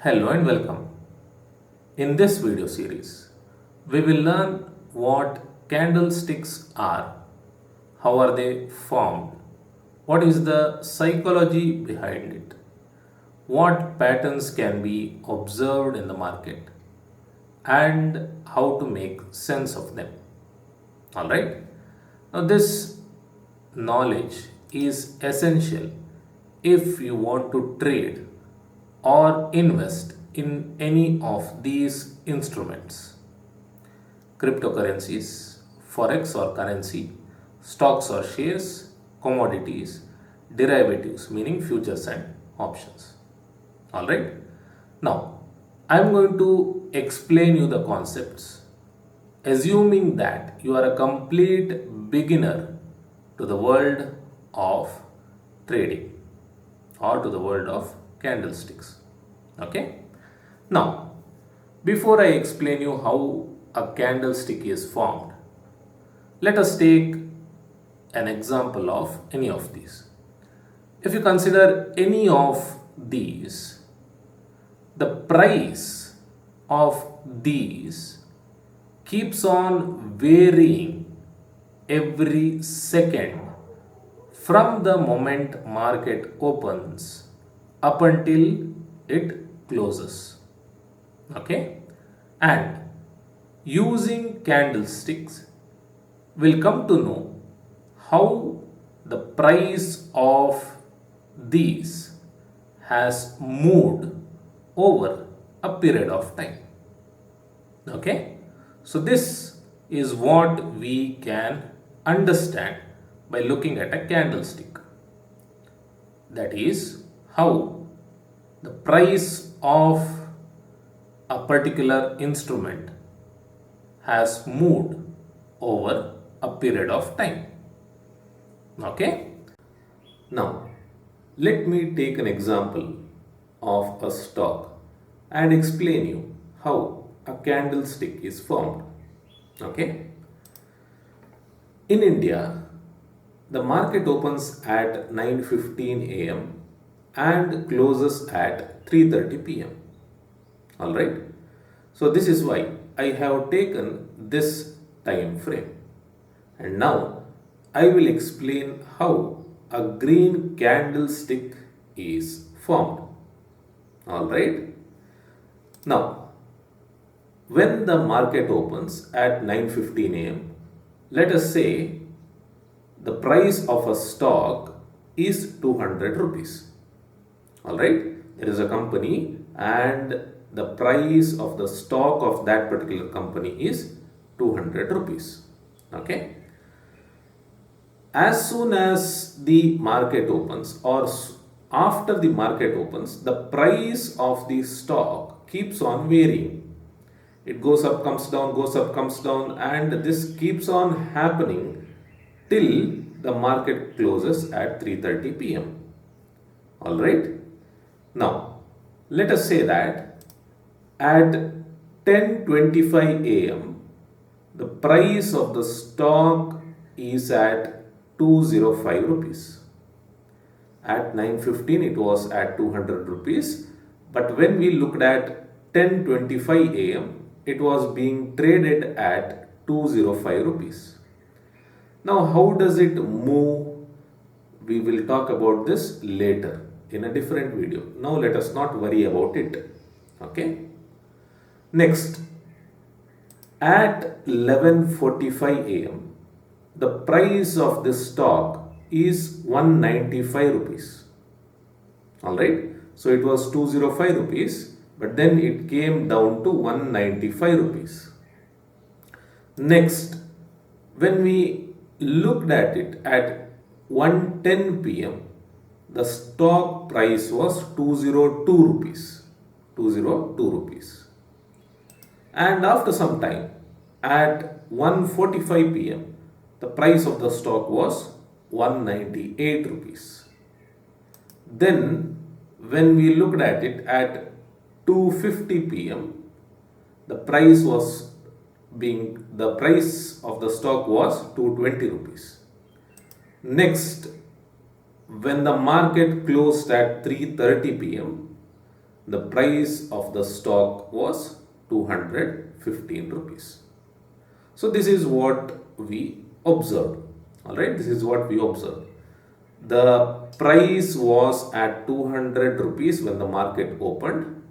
Hello and welcome. In this video series, we will learn what candlesticks are, how are they formed, what is the psychology behind it, what patterns can be observed in the market, and how to make sense of them. Alright? Now, this knowledge is essential if you want to trade or invest in any of these instruments: cryptocurrencies, forex or currency, stocks or shares, commodities, derivatives, meaning futures and options. Alright? Now, I am going to explain you the concepts, assuming that you are a complete beginner to the world of trading or to the world of candlesticks. Okay? Now, before I explain you how a candlestick is formed, let us take an example of any of these. If you consider any of these, the price of these keeps on varying every second from the moment market opens up until it closes. Okay? And using candlesticks, we'll come to know how the price of these has moved over a period of time. Okay? So this is what we can understand by looking at a candlestick. That is how the price of a particular instrument has moved over a period of time. Okay? Now, let me take an example of a stock and explain you how a candlestick is formed. Okay? In India, the market opens at 9:15 a.m. and closes at 3:30 p.m. Alright? So this is why I have taken this time frame. And now I will explain how a green candlestick is formed. Alright? Now, when the market opens at 9:15 a.m., let us say the price of a stock is 200 rupees. Alright? There is a company and the price of the stock of that particular company is 200 rupees. Okay? As soon as the market opens or after the market opens, the price of the stock keeps on varying. It goes up, comes down, and this keeps on happening till the market closes at 3:30 p.m. Alright? Now, let us say that at 10:25 a.m., the price of the stock is at 205 rupees. At 9:15 it was at 200 rupees, but when we looked at 10:25 a.m., it was being traded at 205 rupees. Now, how does it move? We will talk about this later in a different video. Now, let us not worry about it. Okay? Next, at 11:45 a.m., the price of this stock is 195 rupees. Alright? So, it was 205 rupees, but then it came down to 195 rupees. Next, when we looked at it at 1:10 p.m., the stock price was 202 rupees. 202 rupees. And after some time, at 1:45 p.m., the price of the stock was 198 rupees. Then, when we looked at it at 2:50 p.m., the price of the stock was 220 rupees. Next, when the market closed at 3:30 p.m., the price of the stock was 215 rupees. So this is what we observed. Alright, this is what we observed. The price was at 200 rupees when the market opened.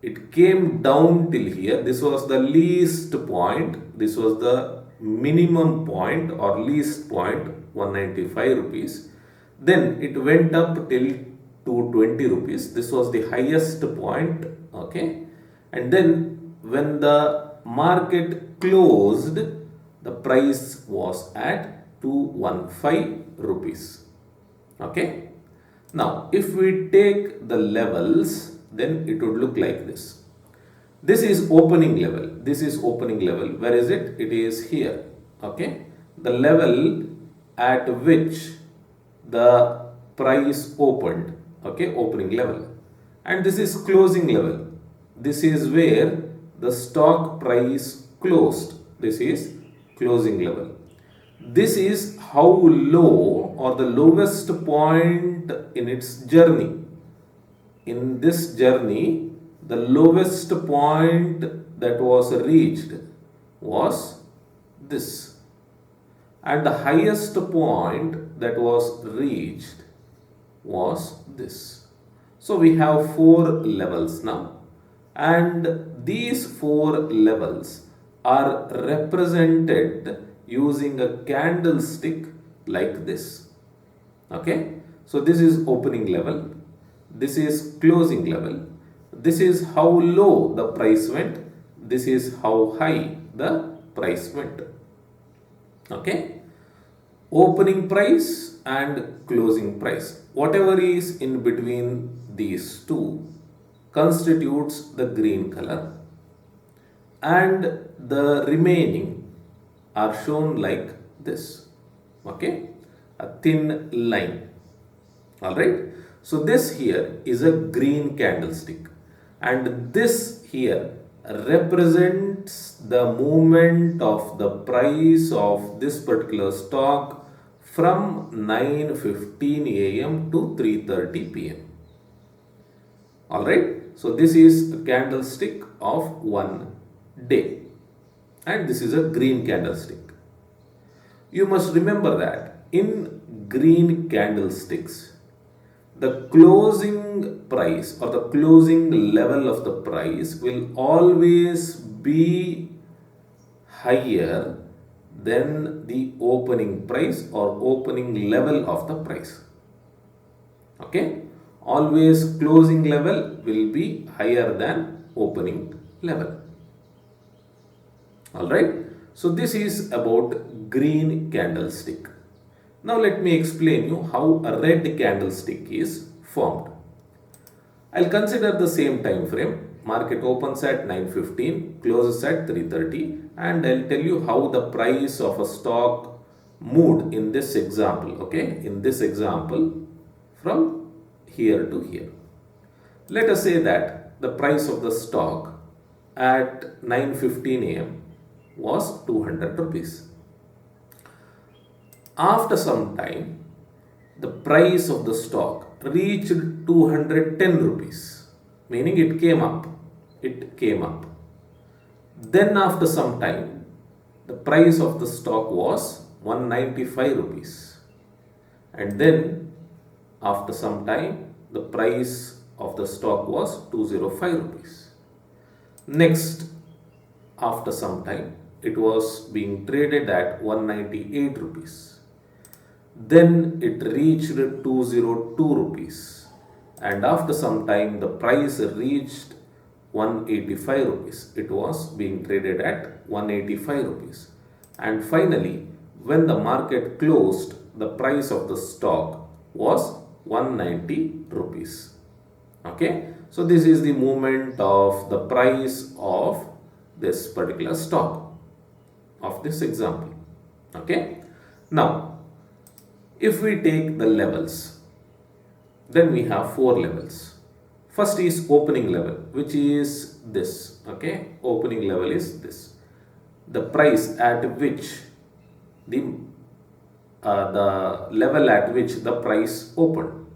It came down till here. This was the least point. This was the minimum point or least point, 195 rupees. Then it went up till 220 rupees. This was the highest point. Okay. And then when the market closed, the price was at 215 rupees. Okay. Now, if we take the levels, then it would look like this. This is opening level. This is opening level. Where is it? It is here. Okay. The level at which the price opened. Okay. Opening level. And this is closing level. This is where the stock price closed. This is closing level. This is how low or the lowest point in its journey. In this journey, the lowest point that was reached was this. And the highest point that was reached was this. So we have 4 levels now. And these 4 levels are represented using a candlestick like this. Okay. So this is opening level. This is closing level. This is how low the price went. This is how high the price went. Okay. Opening price and closing price. Whatever is in between these two constitutes the green color. And the remaining are shown like this. Okay. A thin line. Alright. So this here is a green candlestick. And this here represents the movement of the price of this particular stock from 9:15 a.m. to 3:30 p.m. Alright. So this is a candlestick of one day. And this is a green candlestick. You must remember that in green candlesticks, the closing price or the closing level of the price will always be higher than the opening price or opening level of the price. Okay. Always closing level will be higher than opening level. Alright. So this is about green candlestick. Now let me explain you how a red candlestick is formed. I'll consider the same time frame. Market opens at 9:15, closes at 3:30, and I'll tell you how the price of a stock moved in this example. Okay, in this example from here to here. Let us say that the price of the stock at 9:15 a.m. was 200 rupees. After some time, the price of the stock reached 210 rupees, meaning it came up. It came up. Then after some time, the price of the stock was 195 rupees. And then after some time, the price of the stock was 205 rupees. Next, after some time, it was being traded at 198 rupees. Then it reached 202 rupees. And after some time, the price reached 185 rupees. It was being traded at 185 rupees. And finally, when the market closed, the price of the stock was 190 rupees. Okay. So this is the movement of the price of this particular stock of this example. Okay. Now, if we take the levels, then we have 4 levels. First is opening level, which is this. Okay. Opening level is this. The price at which the level at which the price opened.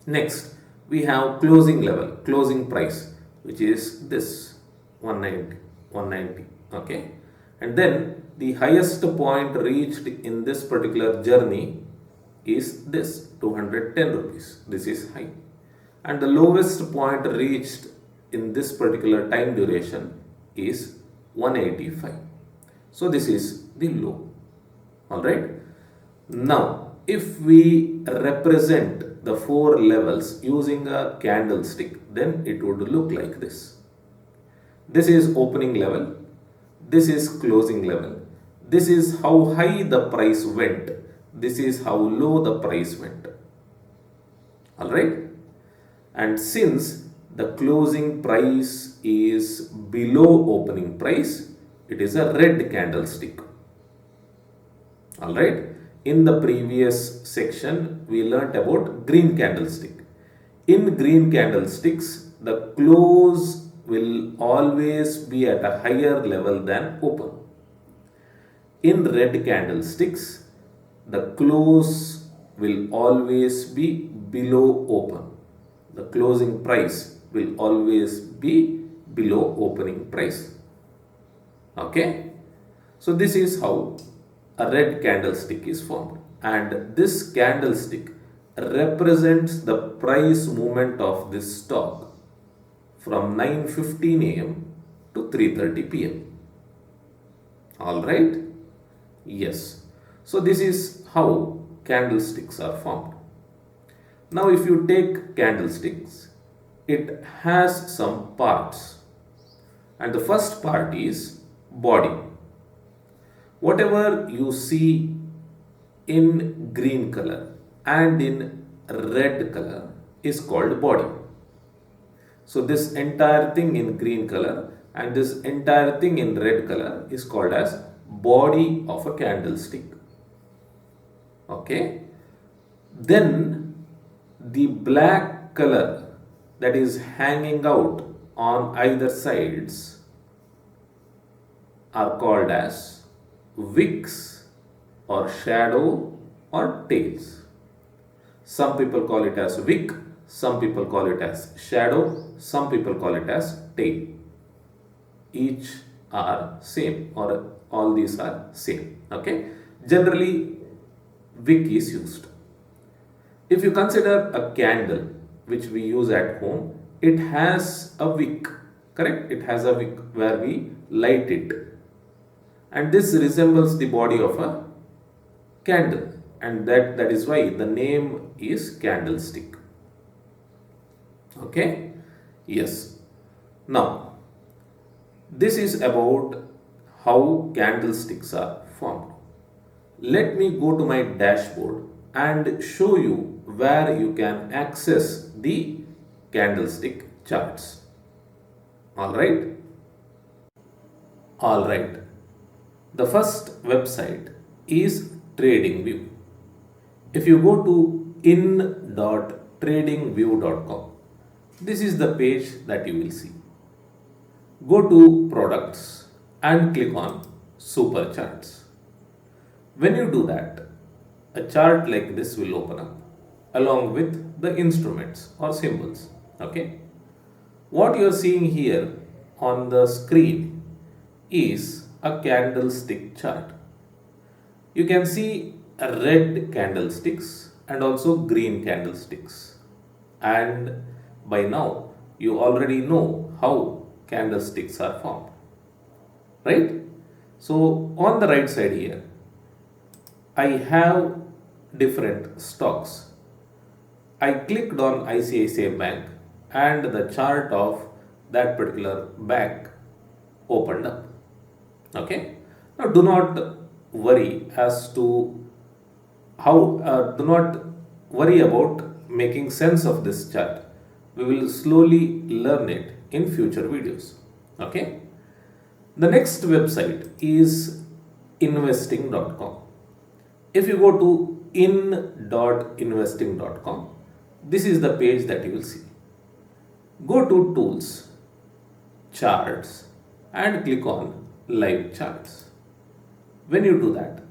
Next, we have closing level, closing price, which is this 190. Okay, and then the highest point reached in this particular journey is this 210 rupees. This is high, and the lowest point reached in this particular time duration is 185. So this is the low. All right. Now, if we represent the four levels using a candlestick, then it would look like this. This is opening level. This is closing level. This is how high the price went. This is how low the price went. All right. And since the closing price is below opening price, it is a red candlestick. All right. In the previous section, we learnt about green candlestick. In green candlesticks, the close will always be at a higher level than open. In red candlesticks, the close will always be below open. The closing price will always be below opening price. Okay. So this is how a red candlestick is formed, and this candlestick represents the price movement of this stock from 9:15 a.m. to 3:30 p.m. All right. Yes. So this is how candlesticks are formed. Now if you take candlesticks, it has some parts, and the first part is body. Whatever you see in green color and in red color is called body. So this entire thing in green color and this entire thing in red color is called as body of a candlestick. Okay. Then the black color that is hanging out on either sides are called as wicks or shadow or tails. Some people call it as wick, some people call it as shadow, some people call it as tail. Each are same, or all these are same. Okay. Generally, wick is used. If you consider a candle which we use at home, it has a wick, correct? It has a wick where we light it. And this resembles the body of a candle, and that is why the name is candlestick. Okay. Yes. Now this is about how candlesticks are formed. Let me go to my dashboard and show you where you can access the candlestick charts. All right. All right. The first website is TradingView. If you go to in.tradingview.com, this is the page that you will see. Go to products and click on super charts. When you do that, a chart like this will open up along with the instruments or symbols. Okay. What you are seeing here on the screen is a candlestick chart. You can see red candlesticks and also green candlesticks, and by now you already know how candlesticks are formed, right? So on the right side here, I have different stocks. I clicked on ICICI Bank and the chart of that particular bank opened up. Okay. Now do not worry as to do not worry about making sense of this chart. We will slowly learn it in future videos. Okay. The next website is investing.com. If you go to in.investing.com, this is the page that you will see. Go to tools, charts, and click on live charts. When you do that,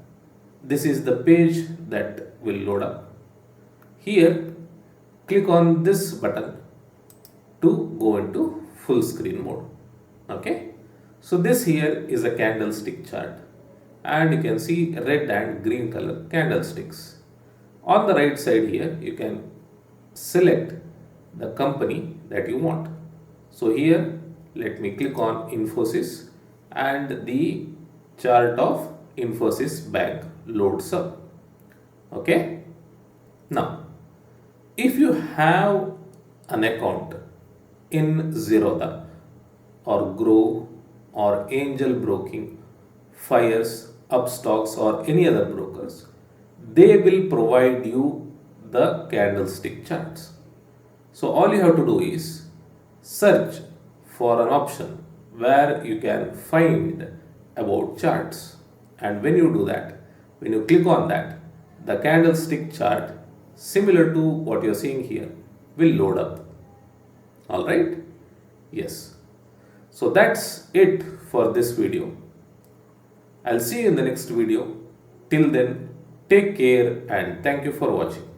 this is the page that will load up. Here, click on this button to go into full screen mode. Okay, so this here is a candlestick chart, and you can see red and green color candlesticks. On the right side here, you can select the company that you want. So here, let me click on Infosys, and the chart of Infosys Bank loads up. Okay, now if you have an account in Zerodha or Grow or Angel Broking, Fires, Upstocks or any other brokers, they will provide you the candlestick charts. So all you have to do is search for an option where you can find about charts, and when you do that, when you click on that, the candlestick chart similar to what you are seeing here will load up. All right, yes, so that's it for this video. I'll see you in the next video. Till then, take care and thank you for watching.